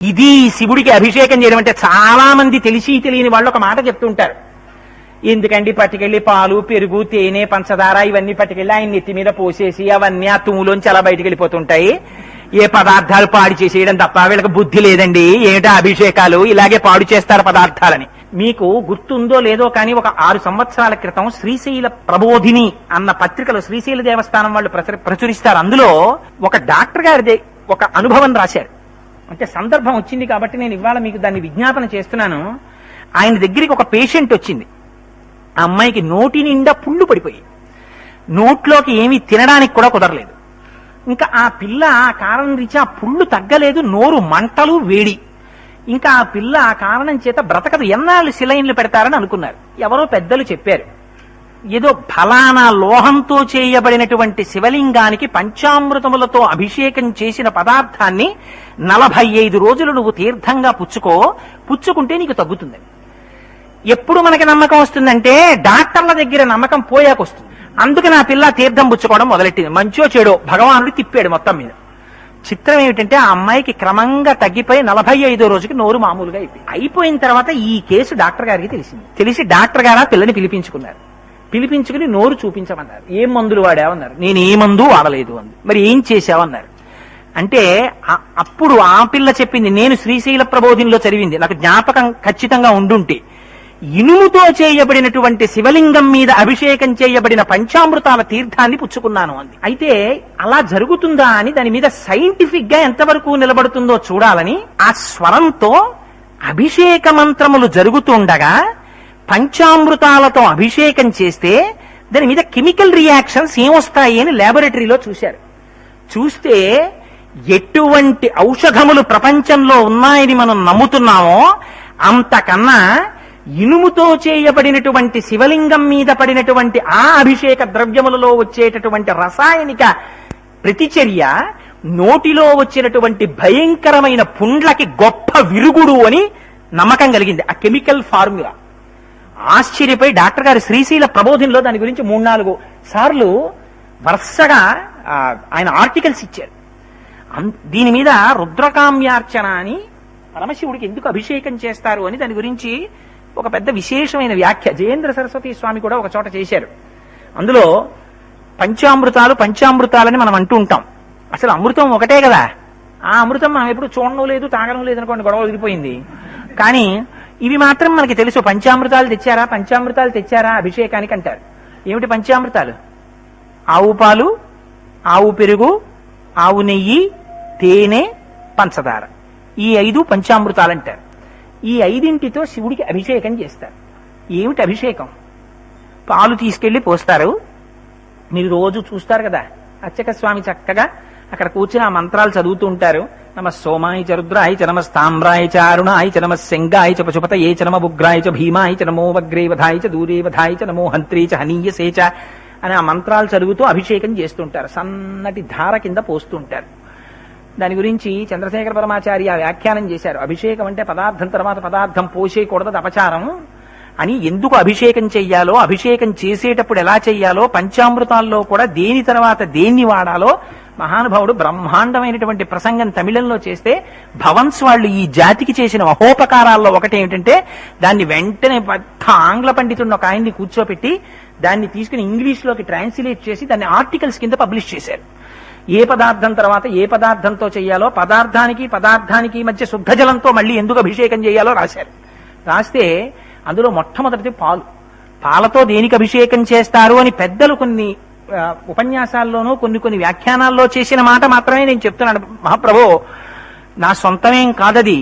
ఇది శివుడికి అభిషేకం చేయడం అంటే. చాలా మంది తెలిసి తెలియని వాళ్ళు ఒక మాట చెప్తుంటారు, ఎందుకండి పట్టుకెళ్లి పాలు పెరుగు తేనె పంచదార ఇవన్నీ పట్టుకెళ్లి ఆయన నెత్తి మీద పోసేసి అవన్నీ ఆ తుమ్ములోంచి అలా బయటకు వెళ్ళిపోతుంటాయి, ఏ పదార్థాలు పాడు చేసేయడం తప్ప వీళ్ళకి బుద్ధి లేదండి, ఏమిటా అభిషేకాలు, ఇలాగే పాడు చేస్తారు పదార్థాలని. మీకు గుర్తుందో లేదో కానీ ఒక 6 సంవత్సరాల క్రితం శ్రీశైల ప్రబోధిని అన్న పత్రికలో శ్రీశైల దేవస్థానం వాళ్ళు ప్రచురిస్తారు. అందులో ఒక డాక్టర్ గారిదే ఒక అనుభవం రాశారు. అంటే సందర్భం వచ్చింది కాబట్టి నేను ఇవాళ మీకు దాన్ని విజ్ఞాపన చేస్తున్నాను. ఆయన దగ్గరికి ఒక పేషెంట్ వచ్చింది. ఆ అమ్మాయికి నోటి నిండా పుళ్ళు పడిపోయి నోట్లోకి ఏమీ తినడానికి కూడా కుదరలేదు. ఇంకా ఆ పిల్ల ఆ కారణం రీత్యా ఆ పుళ్ళు తగ్గలేదు, నోరు మంటలు వేడి. ఇంకా ఆ పిల్ల ఆ కారణం చేత బ్రతకదు, ఎన్నాళ్ళు సిలైన్లు పెడతారని అనుకున్నారు. ఎవరో పెద్దలు చెప్పారు, ఏదో ఫలానా లోహంతో చేయబడినటువంటి శివలింగానికి పంచామృతములతో అభిషేకం చేసిన పదార్థాన్ని 45 రోజులు నువ్వు తీర్థంగా పుచ్చుకుంటే నీకు తగ్గుతుందని. ఎప్పుడు మనకి నమ్మకం వస్తుందంటే డాక్టర్ల దగ్గర నమ్మకం పోయాకొస్తుంది. అందుకని ఆ పిల్ల తీర్థం పుచ్చుకోవడం మొదలెట్టింది. మంచో చెడో భగవానుడు తిప్పాడు మొత్తం మీద. చిత్రం ఏమిటంటే ఆ అమ్మాయికి క్రమంగా తగ్గిపోయి 45వ రోజుకి నోరు మామూలుగా అయిపోయిన తర్వాత ఈ కేసు డాక్టర్ గారికి తెలిసింది. తెలిసి డాక్టర్ గారు ఆ పిల్లని పిలిపించుకున్నారు. పిలిపించుకుని నోరు చూపించమన్నారు. ఏం మందులు వాడావన్నారు. నేను ఏ మందు వాడలేదు అంది. మరి ఏం చేశావన్నారు. అంటే అప్పుడు ఆ పిల్ల చెప్పింది, నేను శ్రీశైల ప్రబోధినిలో చదివింది, నాకు జ్ఞాపకం ఖచ్చితంగా ఉండుంటే ఇనుముతో చేయబడినటువంటి శివలింగం మీద అభిషేకం చేయబడిన పంచామృతాల తీర్థాన్ని పుచ్చుకున్నాను అంది. అయితే అలా జరుగుతుందా అని దాని మీద సైంటిఫిక్ గా ఎంతవరకు నిలబడుతుందో చూడాలని ఆ స్వరంతో అభిషేక మంత్రములు జరుగుతుండగా పంచామృతాలతో అభిషేకం చేస్తే దాని మీద కెమికల్ రియాక్షన్స్ ఏమొస్తాయి అని ల్యాబొరేటరీలో చూశారు. చూస్తే ఎటువంటి ఔషధములు ప్రపంచంలో ఉన్నాయని మనం నమ్ముతున్నామో అంతకన్నా ఇనుముతో చేయబడినటువంటి శివలింగం మీద పడినటువంటి ఆ అభిషేక ద్రవ్యములలో వచ్చేటటువంటి రసాయనిక ప్రతిచర్య నోటిలో వచ్చినటువంటి భయంకరమైన పుండ్లకి గొప్ప విరుగుడు అని నమ్మకం కలిగింది ఆ కెమికల్ ఫార్ములా. ఆశ్చర్యపోయి డాక్టర్ గారు శ్రీశైల ప్రబోధినిలో దాని గురించి 3-4 సార్లు వరుసగా ఆయన ఆర్టికల్స్ ఇచ్చారు. దీని మీద రుద్రకామ్యార్చన అని పరమశివుడికి ఎందుకు అభిషేకం చేస్తారు అని దాని గురించి ఒక పెద్ద విశేషమైన వ్యాఖ్య జయేంద్ర సరస్వతి స్వామి కూడా ఒక చోట చేశారు. అందులో పంచామృతాలని మనం అంటూ ఉంటాం. అసలు అమృతం ఒకటే కదా, ఆ అమృతం మనం ఎప్పుడు చూడడం లేదు తాగడం లేదు అనుకోండి, గొడవ వదిలిపోయింది. కానీ ఇవి మాత్రం మనకి తెలుసు. పంచామృతాలు తెచ్చారా అభిషేకానికి అంటారు. ఏమిటి పంచామృతాలు? ఆవు పాలు, ఆవు పెరుగు, ఆవు నెయ్యి, తేనె, పంచదార, ఈ 5 పంచామృతాలు అంటారు. ఈ 5ంటితో శివుడికి అభిషేకం చేస్తారు. ఏమిటి అభిషేకం? పాలు తీసుకెళ్లి పోస్తారు. మీరు రోజు చూస్తారు కదా, అర్చక స్వామి చక్కగా అక్కడ కూర్చుని ఆ మంత్రాలు చదువుతూ ఉంటారు. నమ సోమాయ చ రుద్రాయ చ నమ స్తామ్రాయ చ అరుణాయ చ నమ శంగాయ చ పశుపతయే చ నమ ఉగ్రాయ చ భీమాయ చ నమో వగ్రేవధాయ చ దూరేవధాయ చ నమో హంత్రే చ హనీయసే చ అని ఆ మంత్రాలు చదువుతూ అభిషేకం చేస్తుంటారు. సన్నటి ధార కింద పోస్తుంటారు. దాని గురించి చంద్రశేఖర పరమాచార్య వ్యాఖ్యానం చేశారు. అభిషేకం అంటే పదార్థం తర్వాత పదార్థం పోసేయకూడదు, అపచారం అని. ఎందుకు అభిషేకం చెయ్యాలో, అభిషేకం చేసేటప్పుడు ఎలా చెయ్యాలో, పంచామృతాల్లో కూడా దేని తర్వాత దేన్ని వాడాలో మహానుభావుడు బ్రహ్మాండమైనటువంటి ప్రసంగం తమిళంలో చేస్తే భవన్స్ వాళ్ళు ఈ జాతికి చేసిన మహోపకారాల్లో ఒకటి ఏమిటంటే దాన్ని వెంటనే పెద్ద ఆంగ్ల పండితుడిని ఒక ఆయన్ని కూర్చోపెట్టి దాన్ని తీసుకుని ఇంగ్లీష్లోకి ట్రాన్స్లేట్ చేసి దాన్ని ఆర్టికల్స్ కింద పబ్లిష్ చేశారు. ఏ పదార్థం తర్వాత ఏ పదార్థంతో చేయాలో, పదార్థానికి మధ్య శుద్ధ జలంతో మళ్ళీ ఎందుకు అభిషేకం చేయాలో రాశారు. రాస్తే అందులో మొట్టమొదటిది పాలతో దేనికి అభిషేకం చేస్తారు అని పెద్దలు కొన్ని ఉపన్యాసాల్లోనూ కొన్ని వ్యాఖ్యానాల్లో చేసిన మాట మాత్రమే నేను చెప్తున్నాను. మహాప్రభో, నా సొంతమేం కాదది.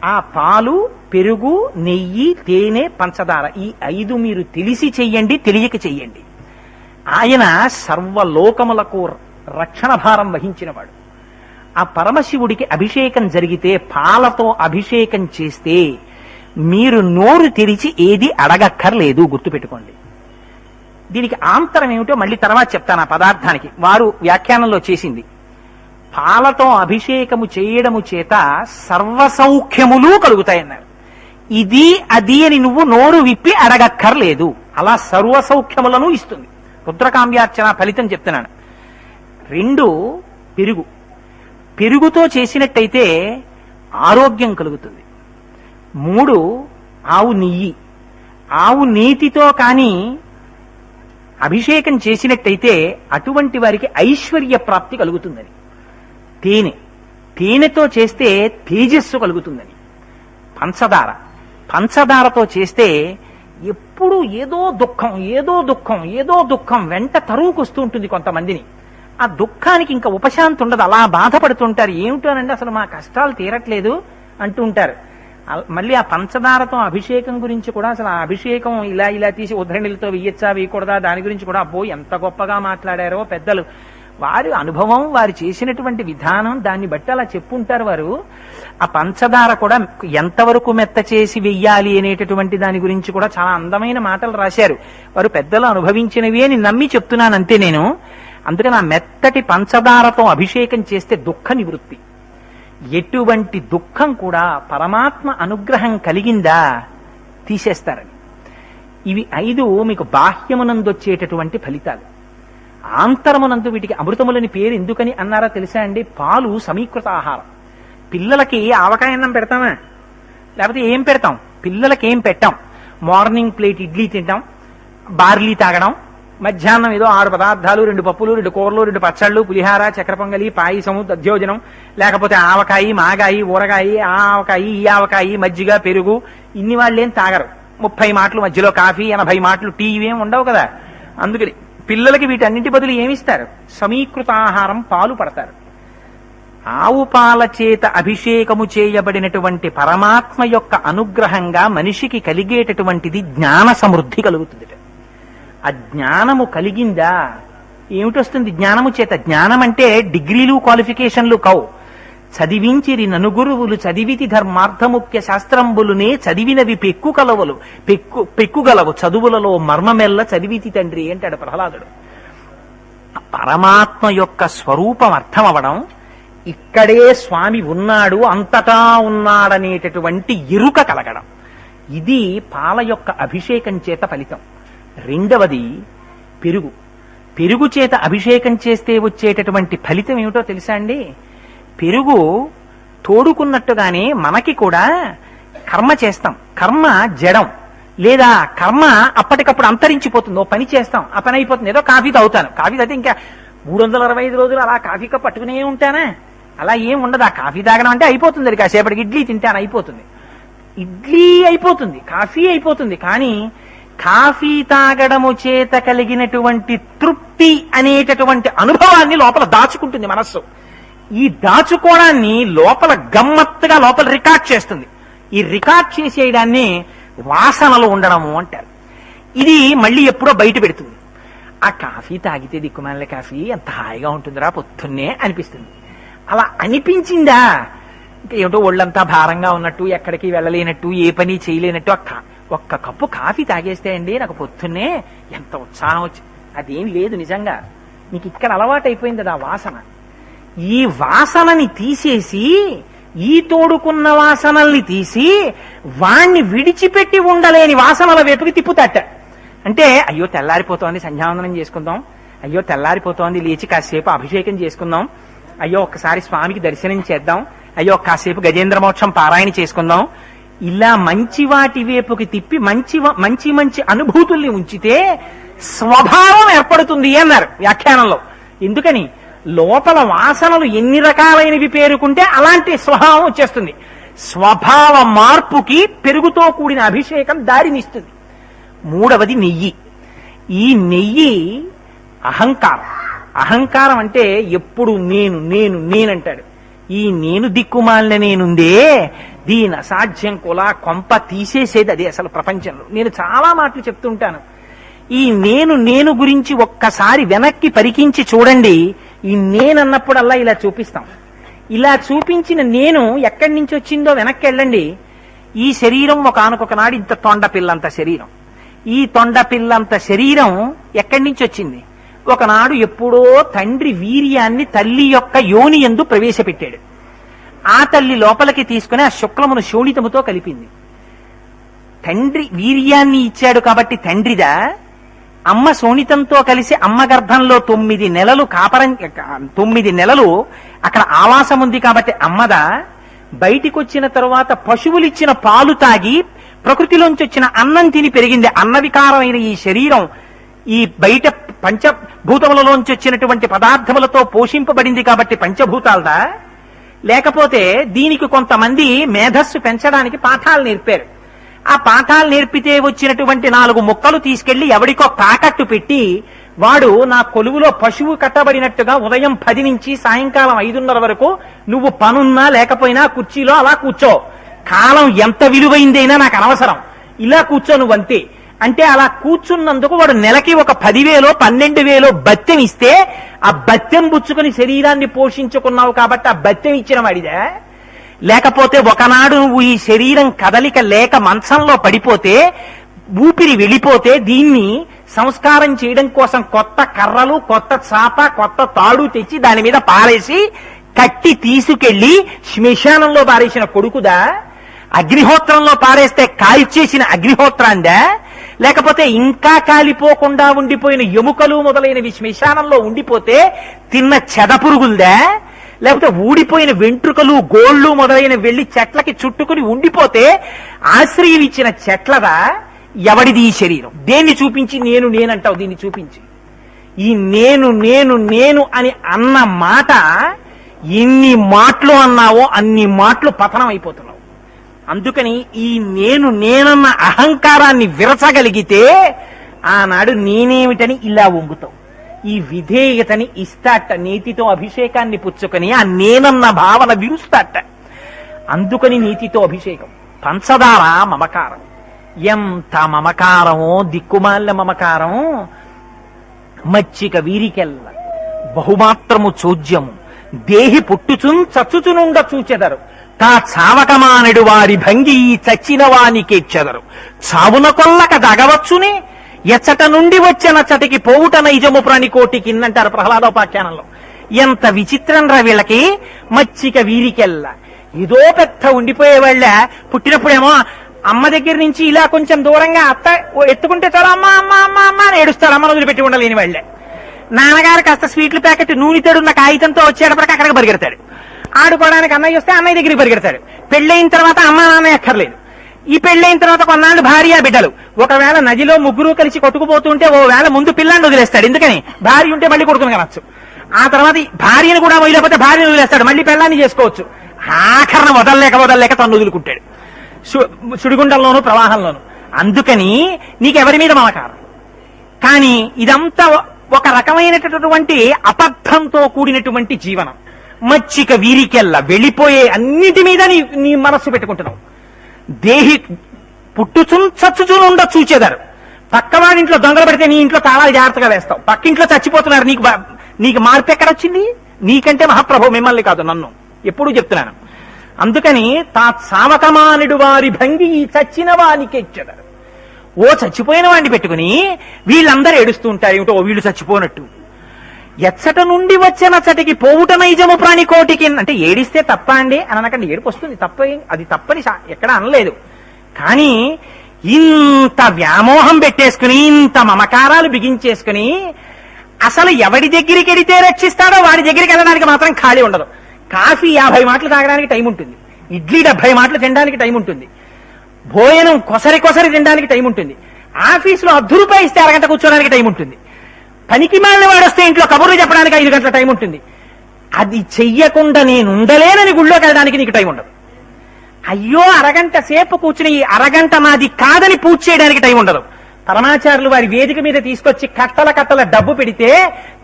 ఆ పాలు పెరుగు నెయ్యి తేనె పంచదార ఈ 5 మీరు తెలిసి చెయ్యండి, తెలియక చెయ్యండి. ఆయన సర్వలోకములకు రక్షణ భారం వహించినవాడు. ఆ పరమశివుడికి అభిషేకం జరిగితే పాలతో అభిషేకం చేస్తే మీరు నోరు తెరిచి ఏది అడగక్కర్లేదు, గుర్తుపెట్టుకోండి. దీనికి ఆంతరం ఏమిటో మళ్ళీ తర్వాత చెప్తాను. ఆ పదార్థానికి వారు వ్యాఖ్యానంలో చేసింది, పాలతో అభిషేకము చేయడము చేత సర్వసౌఖ్యములు కలుగుతాయన్నారు. ఇది అది అని నువ్వు నోరు విప్పి అడగక్కర్లేదు, అలా సర్వసౌఖ్యములను ఇస్తుంది. రుద్రకామ్యార్చన ఫలితం చెప్తున్నాను. 2 పెరుగు. పెరుగుతో చేసినట్టయితే ఆరోగ్యం కలుగుతుంది. 3 ఆవు నెయ్యి. ఆవు నేతితో కానీ అభిషేకం చేసినట్టయితే అటువంటి వారికి ఐశ్వర్య ప్రాప్తి కలుగుతుందని. తేనెతో చేస్తే తేజస్సు కలుగుతుందని. పంచదారతో చేస్తే ఎప్పుడు ఏదో దుఃఖం వెంట తరువుకొస్తూ ఉంటుంది కొంతమందిని. ఆ దుఃఖానికి ఇంకా ఉపశాంతి ఉండదు, అలా బాధపడుతుంటారు. ఏమిటోనండి అసలు మా కష్టాలు తీరట్లేదు అంటూ ఉంటారు. మళ్ళీ ఆ పంచదారతో అభిషేకం గురించి కూడా, అసలు ఆ అభిషేకం ఇలా తీసి ఉద్ధరణిలతో వేయచ్చా వేయకూడదా, దాని గురించి కూడా అబ్బో ఎంత గొప్పగా మాట్లాడారో పెద్దలు. వారి అనుభవం, వారు చేసినటువంటి విధానం, దాన్ని బట్టి అలా చెప్పుంటారు వారు. ఆ పంచదార కూడా ఎంతవరకు మెత్త చేసి వెయ్యాలి అనేటటువంటి దాని గురించి కూడా చాలా అందమైన మాటలు రాశారు వారు. పెద్దలు అనుభవించినవి అని నమ్మి చెప్తున్నాను అంతే నేను. అందుకని ఆ మెత్తటి పంచదారతో అభిషేకం చేస్తే దుఃఖ నివృత్తి. ఎటువంటి దుఃఖం కూడా పరమాత్మ అనుగ్రహం కలిగిందా తీసేస్తారని. ఇవి 5 మీకు బాహ్యమునందొచ్చేటటువంటి ఫలితాలు. ఆంతరమునందు వీటికి అమృతములని పేరు ఎందుకని అన్నారా తెలుసా అండి? పాలు సమీకృత ఆహారం. పిల్లలకి ఆవకాయ అన్నం పెడతామా? లేకపోతే ఏం పెడతాం? పిల్లలకి ఏం పెట్టాం? మార్నింగ్ ప్లేట్ ఇడ్లీ తింటాం, బార్లీ తాగడం, మధ్యాహ్నం ఏదో 6 పదార్థాలు, 2 పప్పులు, 2 కూరలు, 2 పచ్చళ్ళు, పులిహార, చక్కెర పొంగలి, పాయసము, దధ్యోజనం, లేకపోతే ఆవకాయి, మాగాయి, ఊరగాయి, ఆ ఆవకాయి, ఈ ఆవకాయి, మజ్జిగ, పెరుగు. ఇన్ని వాళ్ళేం తాగరు. 30 మాటలు మధ్యలో కాఫీ, 80 మాటలు టీ, ఇవేం ఉండవు కదా. అందుకని పిల్లలకి వీటన్నింటి బదులు ఏమిస్తారు? సమీకృత ఆహారం, పాలు పడతారు. ఆవు పాల చేత అభిషేకము చేయబడినటువంటి పరమాత్మ యొక్క అనుగ్రహంగా మనిషికి కలిగేటటువంటిది జ్ఞాన సమృద్ధి కలుగుతుంది. ఆ జ్ఞానము కలిగిందా? ఏమిటొస్తుంది జ్ఞానము చేత? జ్ఞానం అంటే డిగ్రీలు, క్వాలిఫికేషన్లు కావు. చదివించిరి ననుగురువులు చదివితి ధర్మార్థముఖ్య శాస్త్రంబులునే చదివినవి పెక్కుగలవు చదువులలో మర్మమెల్ల చదివితి తండ్రి అంటాడు ప్రహ్లాదుడు. పరమాత్మ యొక్క స్వరూపం అర్థం అవడం, ఇక్కడే స్వామి ఉన్నాడు, అంతటా ఉన్నాడనేటటువంటి ఎరుక కలగడం, ఇది పాల యొక్క అభిషేకం చేత ఫలితం. రెండవది పెరుగు చేత అభిషేకం చేస్తే వచ్చేటటువంటి ఫలితం ఏమిటో తెలుసా అండి? పెరుగు తోడుకున్నట్టుగానే మనకి కూడా కర్మ చేస్తాం. కర్మ జడం, లేదా కర్మ అప్పటికప్పుడు అంతరించిపోతుంది. ఓ పని చేస్తాం, ఆ పని అయిపోతుంది. ఏదో కాఫీ తాగుతాను, కాఫీ తాగితే ఇంకా 365 రోజులు అలా కాఫీ కప్ పట్టుకునే ఉంటానా? అలా ఏం ఉండదు. ఆ కాఫీ తాగడం అంటే అయిపోతుంది. అది కాసేపటికి ఇడ్లీ తింటాను, అయిపోతుంది. ఇడ్లీ అయిపోతుంది, కాఫీ అయిపోతుంది. కానీ కాఫీ తాగడము చేత కలిగినటువంటి తృప్తి అనేటటువంటి అనుభవాన్ని లోపల దాచుకుంటుంది మనస్సు. ఈ దాచుకోవడాన్ని లోపల గమ్మత్తుగా లోపల రికార్డ్ చేస్తుంది. ఈ రికార్డ్ చేసేయడాన్ని వాసనలు ఉండడము అంటారు. ఇది మళ్ళీ ఎప్పుడో బయట పెడుతుంది. ఆ కాఫీ తాగితే దిక్కుమాల కాఫీ ఎంత హాయిగా ఉంటుందిరా పొద్దున్నే అనిపిస్తుంది. అలా అనిపించిందా? ఇంకా ఏమిటో ఒళ్ళంతా భారంగా ఉన్నట్టు, ఎక్కడికి వెళ్ళలేనట్టు, ఏ పని చేయలేనట్టు, ఒక్క కప్పు కాఫీ తాగేస్తే అండి నాకు పొద్దున్నే ఎంత ఉత్సాహం వచ్చి. అదేం లేదు నిజంగా. మీకు ఇక్కడ అలవాటు అయిపోయింది కదా వాసన. ఈ వాసనని తీసేసి, ఈ తోడుకున్న వాసనల్ని తీసి, వాణ్ణి విడిచిపెట్టి ఉండలేని వాసనల వైపుకి తిప్పుతట. అంటే అయ్యో తెల్లారిపోతోంది, సంధ్యావందనం చేసుకుందాం, అయ్యో తెల్లారిపోతోంది, లేచి కాసేపు అభిషేకం చేసుకుందాం, అయ్యో ఒక్కసారి స్వామికి దర్శనం చేద్దాం, అయ్యో కాసేపు గజేంద్ర మోక్షం పారాయణ చేసుకుందాం. ఇలా మంచి వాటి వైపుకి తిప్పి మంచి మంచి అనుభూతుల్ని ఉంచితే స్వభావం ఏర్పడుతుంది అన్నారు వ్యాఖ్యానంలో. ఎందుకని? లోపల వాసనలు ఎన్ని రకాలైనవి పేరుకుంటే అలాంటి స్వభావం వచ్చేస్తుంది. స్వభావ మార్పుకి పెరుగుతో కూడిన అభిషేకం దారినిస్తుంది. మూడవది నెయ్యి. ఈ నెయ్యి అహంకారం. అహంకారం అంటే ఎప్పుడు నేనంటాడు. ఈ నేను దిక్కుమాలిన నేనుందే, దీని అసాధ్యం కులా కొంప తీసేసేది అదే అసలు ప్రపంచంలో. నేను చాలా మాటలు చెప్తుంటాను. ఈ నేను గురించి ఒక్కసారి వెనక్కి పరికించి చూడండి. ఈ నేనన్నప్పుడల్లా ఇలా చూపిస్తాం. ఇలా చూపించిన నేను ఎక్కడి నుంచి వచ్చిందో వెనక్కి వెళ్ళండి. ఈ శరీరం ఒకనొకనాడు ఇంత తొండపిల్లంత శరీరం. ఈ తొండపిల్లంత శరీరం ఎక్కడి నుంచి వచ్చింది? ఒకనాడు ఎప్పుడో తండ్రి వీర్యాన్ని తల్లి యొక్క యోని యందు ప్రవేశపెట్టాడు. ఆ తల్లి లోపలికి తీసుకుని ఆ శుక్లమును శోణితముతో కలిపింది. తండ్రి వీర్యాన్ని ఇచ్చాడు కాబట్టి తండ్రిదా? అమ్మ శోణితంతో కలిసి అమ్మ గర్భంలో 9 నెలలు 9 నెలలు అక్కడ ఆవాసం ఉంది కాబట్టి అమ్మద. బయటికి వచ్చిన తరువాత పశువులిచ్చిన పాలు తాగి ప్రకృతిలోంచి వచ్చిన అన్నం తిని పెరిగింది. అన్నవికారమైన ఈ శరీరం ఈ బయట పంచభూతములలోంచి వచ్చినటువంటి పదార్థములతో పోషింపబడింది కాబట్టి పంచభూతాలదా, లేకపోతే దీనికి కొంతమంది మేధస్సు పెంచడానికి పాఠాలు నేర్పారు. ఆ పాఠాలు నేర్పితే వచ్చినటువంటి 4 ముక్కలు తీసుకెళ్లి ఎవడికో తాకట్టు పెట్టి వాడు నా కొలువులో పశువు కట్టబడినట్టుగా ఉదయం 10 నుంచి సాయంకాలం 5:30 వరకు నువ్వు పనున్నా లేకపోయినా కుర్చీలో అలా కూర్చో, కాలం ఎంత విలువైందైనా నాకు అనవసరం, ఇలా కూర్చో నువ్వంతే అంటే అలా కూర్చున్నందుకు వాడు నెలకి ఒక 10,000 12,000 బత్తెం ఇస్తే ఆ బత్తెం పుచ్చుకుని శరీరాన్ని పోషించుకున్నావు కాబట్టి ఆ బత్తెం ఇచ్చిన వాడిదా? లేకపోతే ఒకనాడు నువ్వు ఈ శరీరం కదలిక లేక మంచంలో పడిపోతే ఊపిరి వెళ్ళిపోతే దీన్ని సంస్కారం చేయడం కోసం కొత్త కర్రలు, కొత్త చాప, కొత్త తాడు తెచ్చి దాని మీద పారేసి కట్టి తీసుకెళ్లి శ్మశానంలో పారేసిన కొడుకుదా? అగ్నిహోత్రంలో పారేస్తే కాల్చేసిన అగ్నిహోత్రాందా? లేకపోతే ఇంకా కాలిపోకుండా ఉండిపోయిన ఎముకలు మొదలైనవి శ్మశానంలో ఉండిపోతే తిన్న చెదపురుగులదా? లేకపోతే ఊడిపోయిన వెంట్రుకలు, గోళ్లు మొదలైన వెళ్లి చెట్లకి చుట్టుకుని ఉండిపోతే ఆశ్రయం ఇచ్చిన చెట్లదా? ఎవడిది ఈ శరీరం? దేన్ని చూపించి నేను నేనంటావు? దీన్ని చూపించి ఈ నేను నేను నేను అని అన్న మాట ఎన్ని మాటలు అన్నావో అన్ని మాటలు పతనం అయిపోతున్నావు. అందుకని ఈ నేను నేనన్న అహంకారాన్ని విరచగలిగితే ఆనాడు నేనేమిటని ఇలా వంగుతావు. ఈ విధేయతని ఇస్తాట, నీతితో అభిషేకాన్ని పుచ్చుకొని ఆ నేనన్న భావన విరుస్తాట. అందుకని నీతితో అభిషేకం. పంచదార మమకారం, ఎంత మమకారమో, దిక్కుమాల మమకారం. మచ్చిక వీరికెల్ల బహుమాత్రము చోద్యము, దేహి పుట్టుచున్ చచ్చుచునుండ చూచెదరు, తా చావకమానడు వారి భంగి చచ్చిన వానికేచ్చెదరు, చావున కొల్లక దగవచ్చునే, ఎచ్చట నుండి వచ్చనచ్చటికి పోవుట నైజము ప్రాణికోటికి అంటారు ప్రహ్లాదోపాఖ్యానంలో. ఎంత విచిత్రం రా వీళ్ళకి. మచ్చిక వీరికెల్లా ఏదో పెద్ద ఉండిపోయేవాళ్ళ. పుట్టినప్పుడేమో అమ్మ దగ్గర నుంచి ఇలా కొంచెం దూరంగా అత్త ఎత్తుకుంటే చాలు అమ్మ అమ్మ అమ్మ అమ్మ అని ఏడుస్తారు. అమ్మను వదిలిపెట్టి ఉండలేని వాళ్ళే. నాన్నగారు కాస్త స్వీట్ల ప్యాకెట్ నూనె తడున్న కాగితంతో వచ్చేటప్పటికి అక్కడికి పరిగెడతాడు. ఆడుకోవడానికి అన్నయ్య వస్తే అన్నయ్య దగ్గరికి పరిగెడతాడు. పెళ్ళైన తర్వాత అమ్మ నాన్న ఎక్కర్లేదు. ఈ పెళ్ళైన తర్వాత కొన్నాళ్ళు భార్య బిడ్డలు. ఒకవేళ నదిలో ముగ్గురు కలిసి కొట్టుకుపోతుంటే ఓ వేళ ముందు పిల్లాన్ని వదిలేస్తాడు. ఎందుకని? భార్య ఉంటే మళ్ళీ కొడుకుని కనొచ్చు. ఆ తర్వాత భార్యను కూడా వదిలేకపోతే భార్యను వదిలేస్తాడు, మళ్ళీ పిల్లాన్ని చేసుకోవచ్చు. ఆఖరణ వదలలేక తను వదులుకుంటాడు సుడిగుండంలోనూ ప్రవాహంలోనూ. అందుకని నీకెవరి మీద మమకారం. కానీ ఇదంతా ఒక రకమైనటువంటి అబద్ధంతో కూడినటువంటి జీవనం. మచ్చిక వీరికెల్లా వెళ్ళిపోయే అన్నిటి మీద నీ మనస్సు పెట్టుకుంటున్నావు. దేహి పుట్టుచున్ చచ్చుచునుండ చూచేదారు. పక్కవాడింట్లో దొంగలు పెడితే నీ ఇంట్లో తాళాలు జాగ్రత్తగా వేస్తావు. పక్కింట్లో చచ్చిపోతున్నారు, నీకు మార్పు ఎక్కడొచ్చింది? నీకంటే మహాప్రభు మిమ్మల్ని కాదు, నన్ను ఎప్పుడూ చెప్తున్నాను. అందుకని తా సావకమానుడు వారి భంగి చచ్చిన వానికెచ్చెదరు. ఓ చచ్చిపోయిన వాడిని పెట్టుకుని వీళ్ళందరూ ఏడుస్తూ ఉంటారు. ఏమిటో వీళ్ళు చచ్చిపోనట్టు. ఎచ్చట నుండి వచ్చిన చటికి పోవుట నైజము ప్రాణికోటికి అంటే ఏడిస్తే తప్ప అండి అని అనకండి. ఏడుపు వస్తుంది, తప్ప, అది తప్పని ఎక్కడ అనలేదు. కానీ ఇంత వ్యామోహం పెట్టేసుకుని, ఇంత మమకారాలు బిగించేసుకుని అసలు ఎవడి దగ్గరికి వెడితే రక్షిస్తాడో వాడి దగ్గరికి వెళ్ళడానికి మాత్రం ఖాళీ ఉండదు. కాఫీ 50 మాటలు తాగడానికి టైం ఉంటుంది, ఇడ్లీ 70 మాటలు తినడానికి టైం ఉంటుంది, భోజనం కొసరి తినడానికి టైం ఉంటుంది, ఆఫీసులో ₹10 ఇస్తే అరగంట కూర్చోడానికి టైం ఉంటుంది, పనికి మాలిన వాడు వస్తే ఇంట్లో కబుర్లు చెప్పడానికి 5 గంటల టైం ఉంటుంది. అది చెయ్యకుండా నేను ఉండలేనని గుళ్ళోకి వెళ్ళడానికి నీకు టైం ఉండదు. అయ్యో అరగంట సేపు కూర్చుని ఈ అరగంట నాది కాదని పూజ చేయడానికి టైం ఉండదు. పరమాచార్యులు వారి వేదిక మీద తీసుకొచ్చి కట్టల డబ్బు పెడితే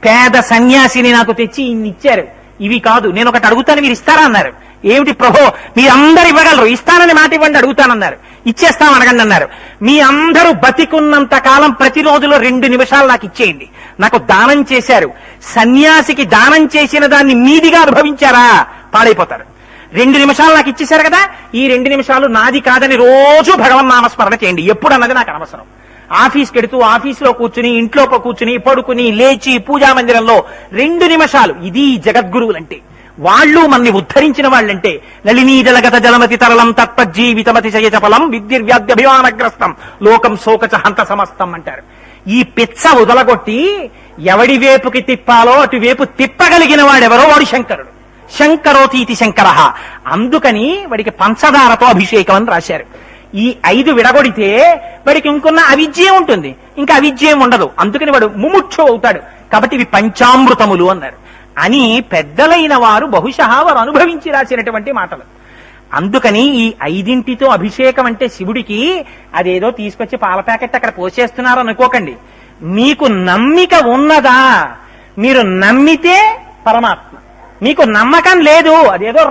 పేద సన్యాసిని నాకు తెచ్చి ఇన్ని ఇచ్చారు. ఇవి కాదు, నేను ఒకటి అడుగుతాను మీరు ఇస్తారా అన్నారు. ఏమిటి ప్రభో, మీరందరూ ఇవ్వగలరు, ఇస్తానని మాట ఇవ్వండి అడుగుతానన్నారు. ఇచ్చేస్తాం అడగండి అన్నారు. మీ అందరూ బతికున్నంత కాలం ప్రతిరోజులో 2 నిమిషాలు నాకు ఇచ్చేయండి. నాకు దానం చేశారు, సన్యాసికి దానం చేసిన దాన్ని మీదిగా అనుభవించారా పాడైపోతారు. 2 నిమిషాలు నాకు ఇచ్చేశారు కదా, ఈ 2 నిమిషాలు నాది కాదని రోజు భగవన్నామస్మరణ చేయండి. ఎప్పుడు అన్నది నాకు అనవసరం. ఆఫీస్కి వెడుతూ ఆఫీసులో కూర్చుని, ఇంట్లో కూర్చుని, పడుకుని, లేచి పూజా మందిరంలో 2 నిమిషాలు. ఇది జగద్గురువులంటే. వాళ్ళు మనని ఉద్ధరించిన వాళ్ళంటే. నళినీజలగత జలమతి తరళం తత్పజ్జీవితమతి శయచపలం విద్యుర్వ్యాధ్యభిమానగ్రస్తం లోకం శోకచ హంత సమస్తం అంటారు. ఈ పిచ్చ వదలగొట్టి ఎవడి వేపుకి తిప్పాలో అటువైపు తిప్పగలిగిన వాడెవరో వాడు శంకరుడు. శంకరోతీతి శంకర. అందుకని వాడికి పంచదారతో అభిషేకం అని రాశారు. ఈ 5 విడగొడితే వాడికి ఇంకొన్న అవిద్యం ఉంటుంది, ఇంకా అవిద్యం ఉండదు. అందుకని వాడు ముముక్షు అవుతాడు. కాబట్టి ఇవి పంచామృతములు అన్నారు అని పెద్దలైన వారు బహుశా వారు అనుభవించి రాసినటువంటి మాటలు. అందుకని ఈ 5తో అభిషేకం అంటే శివుడికి అదేదో తీసుకొచ్చి పాల ప్యాకెట్ అక్కడ పోసేస్తున్నారు అనుకోకండి. మీకు నమ్మిక ఉన్నదా, మీరు నమ్మితే పరమాత్మ, మీకు నమ్మకం లేదు అదేదో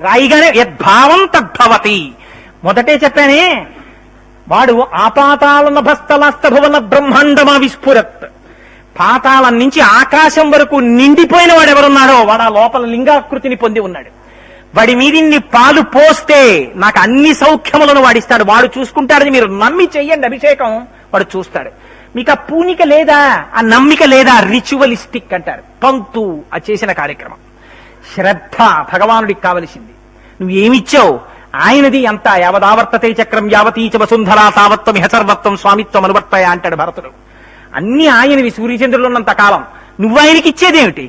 రాయిగానే యద్భావం తద్భవతి. మొదటే చెప్పానే, వాడు ఆపాతాళ నభస్థలాస్తభవన బ్రహ్మాండమా విస్ఫురత్, పాతాళం నుంచి ఆకాశం వరకు నిండిపోయిన వాడు ఎవరున్నాడో వాడు ఆ లోపల లింగాకృతిని పొంది ఉన్నాడు. వాడి మీదిన్ని పాలు పోస్తే నాకు అన్ని సౌఖ్యములను వాడిస్తాడు, వాడు చూసుకుంటాడని మీరు నమ్మి చెయ్యండి అభిషేకం, వాడు చూస్తాడు. మీకు ఆ పూనిక లేదా, ఆ నమ్మిక లేదా, రిచువలిస్టిక్ అంటారు, పంక్తు ఆ చేసిన కార్యక్రమం. శ్రద్ధ భగవానుడికి కావలసింది. నువ్వేమిచ్చావు ఆయనది అంతా. యావదావర్తతే చక్రం యావతీచ వసుంధరా తావత్వమిహ సర్వత్వం స్వామిత్వం అనువర్తయ అంటాడు భరతుడు. అన్ని ఆయనవి సూర్యచంద్రులు ఉన్నంత కాలం. నువ్వు ఆయనకి ఇచ్చేదేమిటి?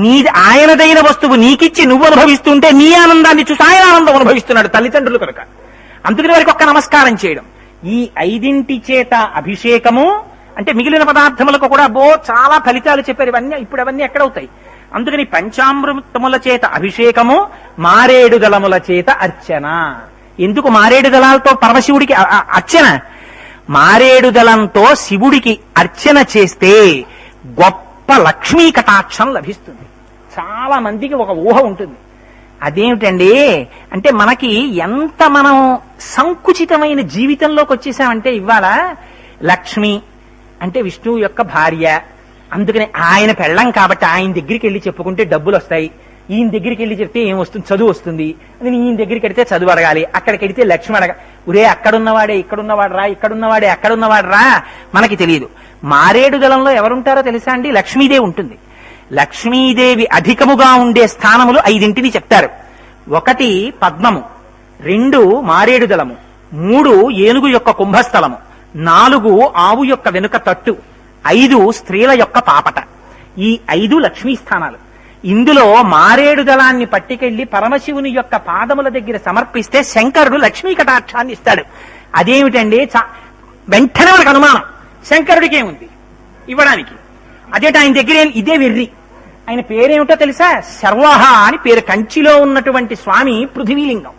నీ ఆయనదైన వస్తువు నీకిచ్చి నువ్వు అనుభవిస్తుంటే నీ ఆనందాన్ని చూసి ఆయన ఆనందం అనుభవిస్తున్నాడు, తల్లిదండ్రులు కనుక. అందుకని వారికి ఒక్క నమస్కారం చేయడం. ఈ 5 చేత అభిషేకము అంటే మిగిలిన పదార్థములకు కూడా చాలా ఫలితాలు చెప్పారు. ఇవన్నీ ఇప్పుడు అవన్నీ ఎక్కడవుతాయి? అందుకని పంచామృతముల చేత అభిషేకము, మారేడు దళముల చేత అర్చన. ఎందుకు మారేడు దళాలతో పరమశివుడికి అర్చన? మారేడు దళంతో శివుడికి అర్చన చేస్తే గొప్ప లక్ష్మీ కటాక్షం లభిస్తుంది. చాలా మందికి ఒక ఊహ ఉంటుంది, అదేమిటండి అంటే మనకి ఎంత మనం సంకుచితమైన జీవితంలోకి వచ్చేసామంటే, ఇవాళ లక్ష్మి అంటే విష్ణువు యొక్క భార్య, అందుకని ఆయన పెళ్ళం కాబట్టి ఆయన దగ్గరికి వెళ్ళి చెప్పుకుంటే డబ్బులు వస్తాయి, ఈయన దగ్గరికి వెళ్ళి చెప్తే ఏం వస్తుంది, చదువు వస్తుంది. అందుకని ఈయన దగ్గరికి వెడితే చదువు అడగాలి, అక్కడికి వెడితే లక్ష్మి అడగ. ఉరే అక్కడున్నవాడే ఇక్కడున్నవాడు రా, ఇక్కడున్నవాడే అక్కడున్నవాడు రా. మనకి తెలియదు. మారేడు దళంలో ఎవరుంటారో తెలుసా అండి? లక్ష్మీదేవి ఉంటుంది. లక్ష్మీదేవి అధికముగా ఉండే స్థానములు 5 చెప్తారు. 1 పద్మము, 2 మారేడు దళము, 3 ఏనుగు యొక్క కుంభస్థలము, 4 ఆవు యొక్క వెనుక తట్టు, 5 స్త్రీల యొక్క పాపట. ఈ 5 లక్ష్మీ స్థానాలు. ఇందులో మారేడు దళాన్ని పట్టుకెళ్లి పరమశివుని యొక్క పాదముల దగ్గర సమర్పిస్తే శంకరుడు లక్ష్మీ కటాక్షాన్ని ఇస్తాడు. అదేమిటండి? వెంటనే మనకు అనుమానం, శంకరుడికి ఏముంది ఇవ్వడానికి? అదేట ఆయన దగ్గర ఇదే వెర్రి. ఆయన పేరేమిటో తెలుసా? శర్వహ అని పేరు. కంచిలో ఉన్నటువంటి స్వామి పృథివీలింగం.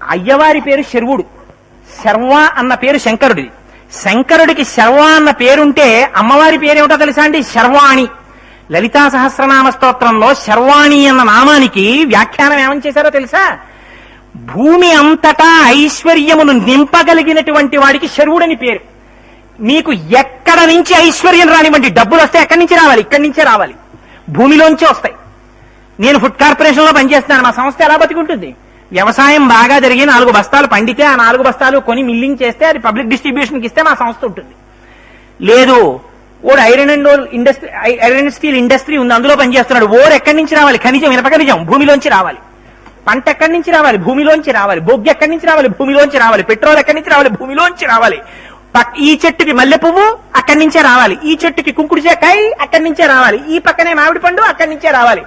అయ్యవారి పేరు శర్వుడు, శర్వ అన్న పేరు శంకరుడిది. శంకరుడికి శర్వ అన్న పేరుంటే అమ్మవారి పేరేమిటో తెలుసా అండి? శర్వాణి. లలితా సహస్రనామ స్తోత్రంలో శర్వాణి అన్న నామానికి వ్యాఖ్యానం ఏమని చేశారో తెలుసా? భూమి అంతటా ఐశ్వర్యమును నింపగలిగినటువంటి వాడికి శర్వుడని పేరు. మీకు ఎక్కడ నుంచి ఐశ్వర్యం రానివ్వండి, డబ్బులు వస్తే ఎక్కడి నుంచి రావాలి? ఇక్కడి నుంచే రావాలి, భూమిలోంచే వస్తాయి. నేను ఫుడ్ కార్పొరేషన్ లో పనిచేస్తున్నాను, మా సంస్థ ఎలా బతికుంటుంది? వ్యవసాయం బాగా జరిగి 4 బస్తాలు పండితే ఆ 4 బస్తాలు కొని మిల్లింగ్ చేస్తే అది పబ్లిక్ డిస్ట్రిబ్యూషన్కి ఇస్తే మా సంస్థ ఉంటుంది. లేదు, ఓడు ఐరన్ అండ్ స్టీల్ ఇండస్ట్రీ ఉంది, అందులో పనిచేస్తున్నాడు. ఓరు ఎక్కడి నుంచి రావాలి? ఖనిజం, ఇనప ఖనిజం భూమిలోంచి రావాలి. పంట ఎక్కడి నుంచి రావాలి? భూమిలోంచి రావాలి. బొగ్గు ఎక్కడి నుంచి రావాలి? భూమిలోంచి రావాలి. పెట్రోల్ ఎక్కడి నుంచి రావాలి? భూమిలోంచి రావాలి. ఈ చెట్టుకి మల్లె పువ్వు అక్కడి నుంచే రావాలి, ఈ చెట్టుకి కుంకుడుకాయ అక్కడి నుంచే రావాలి, ఈ పక్కనే మామిడి పండు అక్కడి నుంచే రావాలి.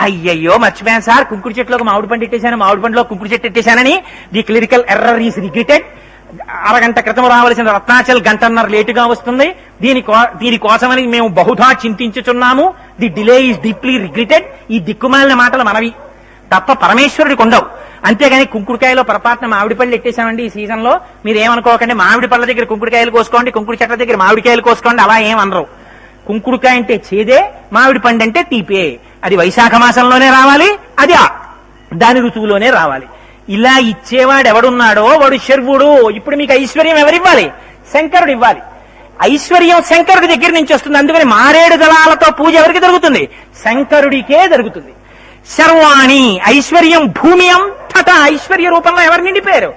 అయ్యయ్యో మర్చిపోయాను సార్, కుంకుడు చెట్టులోకి మామిడి పండు ఎట్టేశాను, మామిడి పండులో కుంకుడు చెట్టు ఎట్టేశానని. The clerical error is regretted. అరగంట క్రితం రావాల్సిన రత్నాచల్ గంటన్నర లేటుగా వస్తుంది, దీనికోసమని మేము బహుధా చింతించుచున్నాము. The delay is deeply regretted. ఈ దిక్కుమాలిన మాటలు మనవి తప్ప పరమేశ్వరుడికి ఉండవు. అంతేగాని కుంకుడుకాయలో పొరపాటున మామిడి పళ్ళు ఎట్టేశామండి ఈ సీజన్ లో, మీరు ఏమనుకోకండి. మామిడి పళ్ళ దగ్గర కుంకుడుకాయలు కోసుకోండి, కుంకుడు చెట్ల దగ్గర మామిడికాయలు కోసుకోండి, అలా ఏమనరు. కుంకుడుకాయ అంటే చేదే, మామిడి పండు అంటే తీపే. అది వైశాఖ మాసంలోనే రావాలి, అది దాని ఋతువులోనే రావాలి. ఇలా ఇచ్చేవాడు ఎవడున్నాడో వాడు శర్వుడు. ఇప్పుడు మీకు ఐశ్వర్యం ఎవరివ్వాలి? శంకరుడు ఇవ్వాలి. ఐశ్వర్యం శంకరుడి దగ్గర నుంచి వస్తుంది. అందుకని మారేడు దళాలతో పూజ ఎవరికి జరుగుతుంది? శంకరుడికే జరుగుతుంది. శర్వాణి ఐశ్వర్యం, భూమి అంతటా ఐశ్వర్య రూపంలో ఎవరు నిండిపోయారు?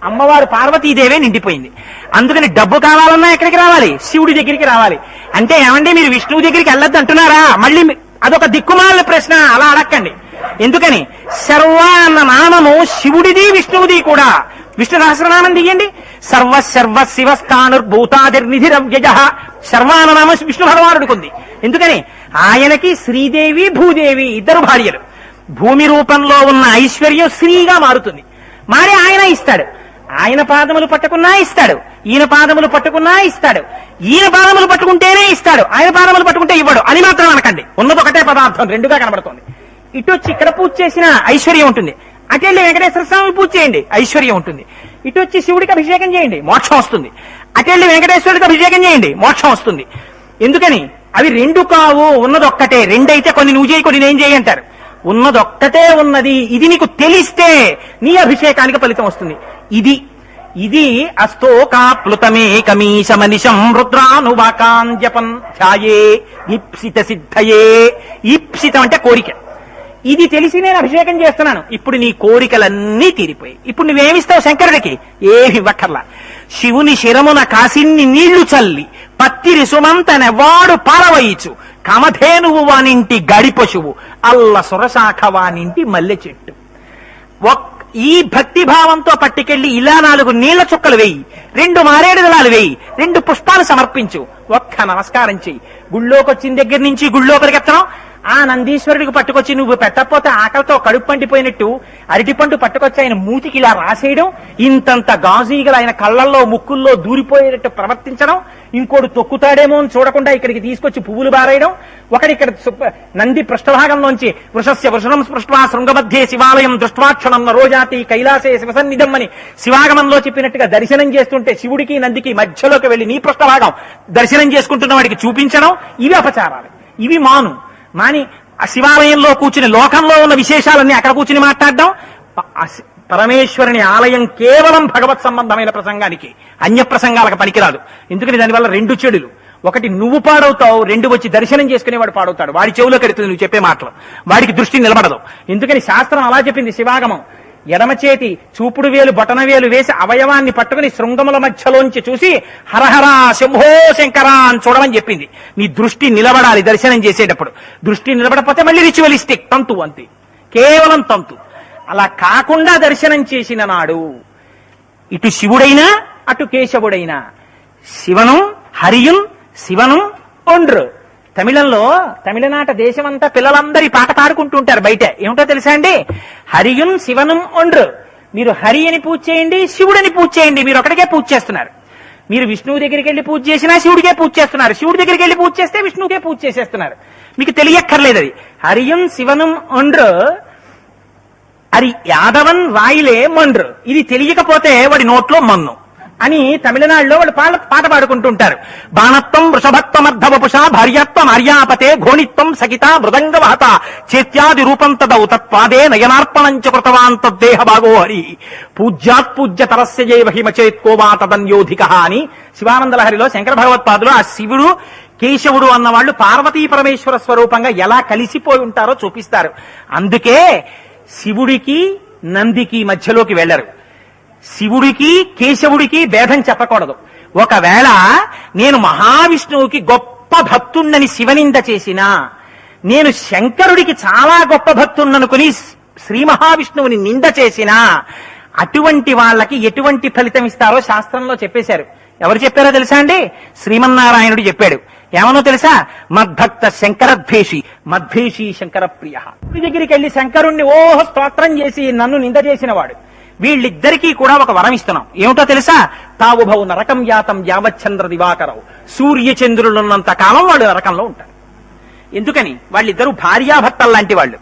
అమ్మవారు పార్వతీదేవే నిండిపోయింది. అందుకని డబ్బు కావాలన్నా ఎక్కడికి రావాలి? శివుడి దగ్గరికి రావాలి. అంటే ఏమండి మీరు విష్ణువు దగ్గరికి వెళ్ళొద్దు అంటున్నారా? మళ్ళీ అదొక దిక్కుమాల ప్రశ్న, అలా అడక్కండి. ఎందుకని? శర్వ అన్న నామము శివుడిది విష్ణువుది కూడా. విష్ణు సహస్రనామం దిగండి. సర్వ శివస్థానుర్భూతాదిర్నిధిరవ్యయ. శర్వాననామ విష్ణు భగవానుడికి ఉంది. ఎందుకని ఆయనకి శ్రీదేవి భూదేవి ఇద్దరు భార్యలు. భూమి రూపంలో ఉన్న ఐశ్వర్యం శ్రీగా మారుతుంది. మారి ఆయన ఇస్తాడు. ఆయన పాదములు పట్టుకున్నా ఇస్తాడు, ఈయన పాదములు పట్టుకున్నా ఇస్తాడు. ఈయన పాదములు పట్టుకుంటేనే ఇస్తాడు, ఆయన పాదములు పట్టుకుంటే ఇవ్వడు అని మాత్రం అనకండి. ఉన్నది ఒకటే పదార్థం, రెండుగా కనబడుతుంది. ఇటు వచ్చి ఇక్కడ పూజ చేసిన ఐశ్వర్యం ఉంటుంది, అటెళ్ళి వెంకటేశ్వర స్వామి పూజ చేయండి ఐశ్వర్యం ఉంటుంది. ఇటు వచ్చి శివుడికి అభిషేకం చేయండి మోక్షం వస్తుంది, అటెళ్ళి వెంకటేశ్వరుడికి అభిషేకం చేయండి మోక్షం వస్తుంది. ఎందుకని అవి రెండు కావు, ఉన్నదొక్కటే. రెండైతే కొన్ని నువ్వు చేయి కొన్ని నేను చేయి అంటారు. ఉన్నదొక్కటే ఉన్నది. ఇది నీకు తెలిస్తే నీ అభిషేకానికి ఫలితం వస్తుంది. ఇది అస్తోకాప్లుతమేకమీశమనిశం రుద్రానువాకాంజపన్ ధ్యాయే ఈప్సిత సిద్ధయే. ఈప్సితం అంటే కోరిక. ఇది తెలిసి నేను అభిషేకం చేస్తున్నాను. ఇప్పుడు నీ కోరికలన్నీ తీరిపోయాయి. ఇప్పుడు నువ్వేమిస్తావు శంకరుడికి? ఏమి ఇవ్వక్కర్లా. శివుని శిరమున కాసిన్ని నీళ్లు చల్లి పత్తిరి సుమంతనెవ్వాడు పారవయిచు కామధేనువు వానింటి గడి పశువు అల్ల సురశాఖ వానింటి మల్లె చెట్టు. ఈ భక్తిభావంతో పట్టుకెళ్లి ఇలా 4 నీళ్ల చుక్కలు వేయి, 2 మారేడు దళాలు వేయి, 2 పుష్పాలు సమర్పించు, ఒక్క నమస్కారం చెయ్యి. గుళ్ళోకి వచ్చిన దగ్గర నుంచి గుళ్ళోకి ఎత్తనం. ఆ నందీశ్వరుడికి పట్టుకొచ్చి నువ్వు పెట్టకపోతే ఆకలితో కడుపు పండిపోయినట్టు అరటిపండు పట్టుకొచ్చి ఆయన మూతికి ఇలా రాసేయడం, ఇంతంత గాజీగలు ఆయన కళ్లల్లో ముక్కుల్లో దూరిపోయేటట్టు ప్రవర్తించడం, ఇంకోటి తొక్కుతాడేమో అని చూడకుండా ఇక్కడికి తీసుకొచ్చి పువ్వులు బారేయడం, ఒకడిక్కడ నంది పృష్ఠభాగంలోంచి వృషస్య వృషణం స్పృష్ట్వా శృంగమధ్యే శివాలయం దృష్ట్వాక్షణం రోజాతి కైలాసే శివసన్నిధం అని శివాగమంలో చెప్పినట్టుగా దర్శనం చేస్తుంటే శివుడికి నందికి మధ్యలోకి వెళ్లి నీ పృష్ఠభాగం దర్శనం చేసుకుంటున్న వాడికి చూపించడం, ఇవి అపచారాలు. ఇవి మాని ఆ శివాలయంలో కూర్చుని లోకంలో ఉన్న విశేషాలన్నీ అక్కడ కూర్చుని మాట్లాడడం. పరమేశ్వరుని ఆలయం కేవలం భగవత్ సంబంధమైన ప్రసంగానికి, అన్య ప్రసంగాలకు పనికిరాదు. ఎందుకని దానివల్ల 2 చెడులు. ఒకటి నువ్వు పాడవుతావు, 2 వచ్చి దర్శనం చేసుకునేవాడు పాడవుతాడు. వాడి చెవులో కడుతుంది నువ్వు చెప్పే మాటలు, వాడికి దృష్టి నిలబడదు. ఎందుకని శాస్త్రం అలా చెప్పింది. శివాగమం ఎడమ చేతి చూపుడు వేలు బొటన వేలు వేసి అవయవాన్ని పట్టుకుని శృంగముల మధ్యలోంచి చూసి హరహర శంభో శంకర అని చూడమని చెప్పింది. నీ దృష్టి నిలబడాలి దర్శనం చేసేటప్పుడు. దృష్టి నిలబడకపోతే మళ్ళీ రిచువలిస్టిక్ తంతు, అంతే, కేవలం తంతు. అలా కాకుండా దర్శనం చేసిన నాడు ఇటు శివుడైనా అటు కేశవుడైనా శివను హరియున్ శివను ఒండ్రు. తమిళనాట దేశమంతా పిల్లలందరి పాట పాడుకుంటూ ఉంటారు బయట. ఏమిటో తెలుసా అండి? హరియున్ శివనం ఒండ్రు. మీరు హరి అని పూజ చేయండి, శివుడని పూజ చేయండి, మీరు ఒకటికే పూజ చేస్తున్నారు. మీరు విష్ణువు దగ్గరికి వెళ్ళి పూజ చేసినా శివుడికే పూజ చేస్తున్నారు, శివుడి దగ్గరికి వెళ్ళి పూజ చేస్తే విష్ణువుకే పూజ చేసేస్తున్నారు. మీకు తెలియక్కర్లేదు అది. హరియున్ శివనం ఒండ్రు, అది యాదవన్ వాయిలే మండ్రు. ఇది తెలియకపోతే వాడి నోట్లో మన్ను అని తమిళనాడులో వాళ్ళు పాట పాడుకుంటుంటారు. బాణత్వం వృషభత్వమర్ధవపుష భార్యత్వం ఆర్యాపతే ఘోణిత్వం సకిత మృదంగవహత చేత్యాది రూపం తదౌ తత్పాదే నయనార్పణంచ కృతవాన్ తద్దేహ భాగో హరి పూజ్యాత్ పూజ్య తరస్య జైవ హిమచేత్కోవా తదన్యోధిక అని శివానందలహరిలో శంకర భగవత్పాదులు ఆ శివుడు కేశవుడు అన్నవాళ్లు పార్వతీ పరమేశ్వర స్వరూపంగా ఎలా కలిసిపోయి ఉంటారో చూపిస్తారు. అందుకే శివుడికి నందికి మధ్యలోకి వెళ్లరు. శివుడికి కేశవుడికి భేదం చెప్పకూడదు. ఒకవేళ నేను మహావిష్ణువుకి గొప్ప భక్తుణ్ణని శివనింద చేసినా, నేను శంకరుడికి చాలా గొప్ప భక్తుణ్ణనుకుని శ్రీ మహావిష్ణువుని నింద చేసినా, అటువంటి వాళ్ళకి ఎటువంటి ఫలితం ఇస్తారో శాస్త్రంలో చెప్పేశారు. ఎవరు చెప్పారో తెలుసా అండి? శ్రీమన్నారాయణుడు చెప్పాడు. ఏమనో తెలుసా? మద్భక్త శంకరద్వేషి మద్వేషి శంకర ప్రియ. దగ్గరికి వెళ్లి శంకరుణ్ణి స్తోత్రం చేసి నన్ను నింద చేసిన వాడు. వీళ్ళిద్దరికీ కూడా ఒక వరం ఇస్తున్నాం. ఏమిటో తెలుసా? తావుభౌ నరకం యాతం యావచ్చంద్ర దివాకరవు. సూర్యచంద్రులున్నంత కాలం వాళ్ళు నరకంలో ఉంటారు. ఎందుకని? వాళ్ళిద్దరూ భార్యాభర్తలు లాంటి వాళ్ళు.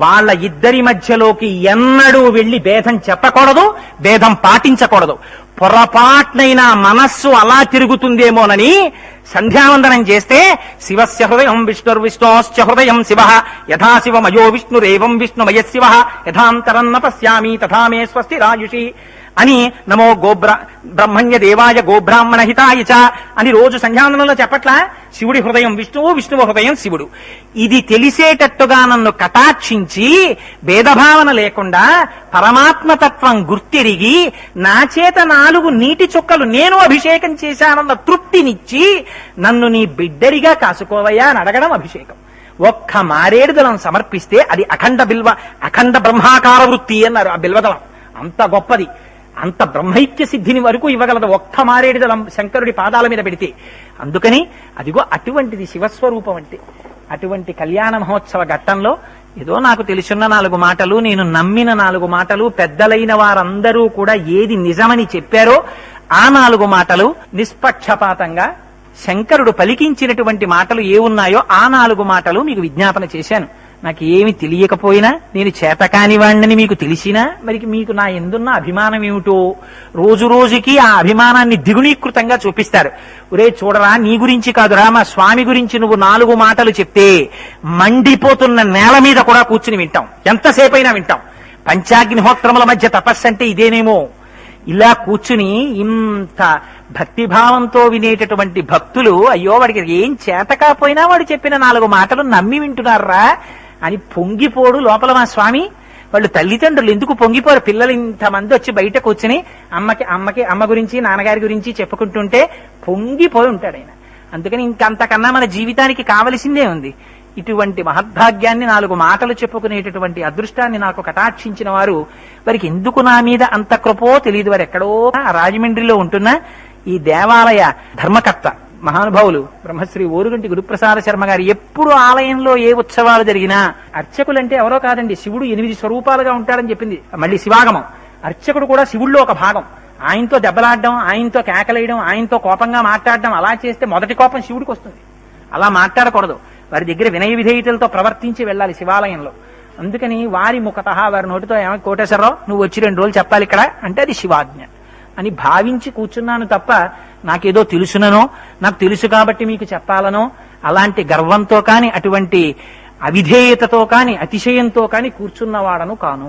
వాళ్ళ ఇద్దరి మధ్యలోకి ఎన్నడూ వెళ్లి భేదం చెప్పకూడదు, భేదం పాటించకూడదు. పొరపాట్నైనా మనస్సు అలా తిరుగుతుందేమోనని సంధ్యావందనం చేస్తే శివస్య హృదయం విష్ణుర్విష్ణోశ్చ హృదయం శివ యథా శివమయో విష్ణురేవం విష్ణుమయ శివ యథాంతరన్న పశ్యామి తథా మే స్వస్తి రాయుషి అని నమో బ్రహ్మణ్య దేవాయ గోబ్రాహ్మణ హితాయ చ అని రోజు సంధ్యావందనంలో చెప్పట్లా? శివుడి హృదయం విష్ణువు, విష్ణువు హృదయం శివుడు. ఇది తెలిసేటట్టుగా నన్ను కటాక్షించి భేదభావన లేకుండా పరమాత్మతత్వం గుర్తిరిగి నా చేత 4 నీటి చుక్కలు నేను అభిషేకం చేశానన్న తృప్తినిచ్చి నన్ను నీ బిడ్డడిగా కాసుకోవయ్యా అని అడగడం అభిషేకం. ఒక్క మారేడుదలం సమర్పిస్తే అది అఖండ బ్రహ్మాకార వృత్తి అన్నారు. ఆ బిల్వదళం అంత గొప్పది. అంత బ్రహ్మైక్య సిద్ధిని వరకు ఇవ్వగలదు ఒక్క మారేడు దళం శంకరుడి పాదాల మీద పెడితే. అందుకని అదిగో అటువంటిది శివస్వరూపం అంటే. అటువంటి కళ్యాణ మహోత్సవ ఘట్టంలో ఏదో నాకు తెలుసున్న 4 మాటలు, నేను నమ్మిన 4 మాటలు, పెద్దలైన వారందరూ కూడా ఏది నిజమని చెప్పారో ఆ 4 మాటలు నిష్పక్షపాతంగా శంకరుడు పలికించినటువంటి మాటలు ఏ ఉన్నాయో ఆ 4 మాటలు మీకు విజ్ఞాపన చేశాను. నాకు ఏమి తెలియకపోయినా, నేను చేతకాని వాణ్ణని మీకు తెలిసినా, మరి మీకు నా ఎందున్న అభిమానం ఏమిటో రోజు రోజుకి ఆ అభిమానాన్ని ద్విగుణీకృతంగా చూపిస్తారు. ఒరే చూడరా, నీ గురించి కాదురా, మా స్వామి గురించి నువ్వు 4 మాటలు చెప్తే మండిపోతున్న నేల మీద కూడా కూర్చుని వింటాం, ఎంతసేపైనా వింటాం. పంచాగ్నిహోత్రముల మధ్య తపస్సు అంటే ఇదేనేమో. ఇలా కూర్చుని ఇంత భక్తిభావంతో వినేటటువంటి భక్తులు, అయ్యో వాడికి ఏం చేత కాపోయినా వాడు చెప్పిన 4 మాటలు నమ్మి వింటున్నారా అని పొంగిపోడు లోపల మా స్వామి. వాళ్ళు తల్లిదండ్రులు ఎందుకు పొంగిపోరు? పిల్లలు ఇంతమంది వచ్చి బయట కూర్చుని అమ్మ గురించి నాన్నగారి గురించి చెప్పుకుంటుంటే పొంగిపోయి ఉంటాడు ఆయన. అందుకని ఇంకంతకన్నా మన జీవితానికి కావలసిందే ఉంది. ఇటువంటి మహద్భాగ్యాన్ని 4 మాటలు చెప్పుకునేటటువంటి అదృష్టాన్ని నాకు కటాక్షించిన వారు, వారికి ఎందుకు నా మీద అంత కృపో తెలియదు. వారు ఎక్కడో రాజమండ్రిలో ఉంటున్న ఈ దేవాలయ ధర్మకర్త మహానుభావులు బ్రహ్మశ్రీ ఓరుగంటి గురుప్రసాద శర్మ గారు ఎప్పుడు ఆలయంలో ఏ ఉత్సవాలు జరిగినా, అర్చకులంటే ఎవరో కాదండి, శివుడు 8 స్వరూపాలుగా ఉంటాడని చెప్పింది మళ్ళీ శివాగమం. అర్చకుడు కూడా శివుల్లో ఒక భాగం. ఆయనతో దెబ్బలాడడం, ఆయనతో కేకలేయడం, ఆయనతో కోపంగా మాట్లాడడం, అలా చేస్తే మొదటి కోపం శివుడికి వస్తుంది. అలా మాట్లాడకూడదు. వారి దగ్గర వినయ విధేయతలతో ప్రవర్తించి వెళ్ళాలి శివాలయంలో. అందుకని వారి ముఖతః వారి నోటితో ఏమో, కోటేశ్వరరావు నువ్వు వచ్చి 2 రోజులు చెప్పాలి ఇక్కడ అంటే అది శివాజ్ఞ అని భావించి కూర్చున్నాను తప్ప నాకేదో తెలుసుననో, నాకు తెలుసు కాబట్టి మీకు చెప్పాలనో, అలాంటి గర్వంతో కాని, అటువంటి అవిధేయతతో కాని, అతిశయంతో కాని కూర్చున్నవాడను కాను.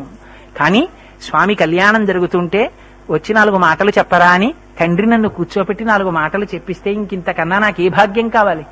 కానీ స్వామి కళ్యాణం జరుగుతుంటే వచ్చి 4 మాటలు చెప్పరా అని తండ్రి నన్ను కూర్చోపెట్టి 4 మాటలు చెప్పిస్తే ఇంకింతకన్నా నాకు ఏ భాగ్యం కావాలి?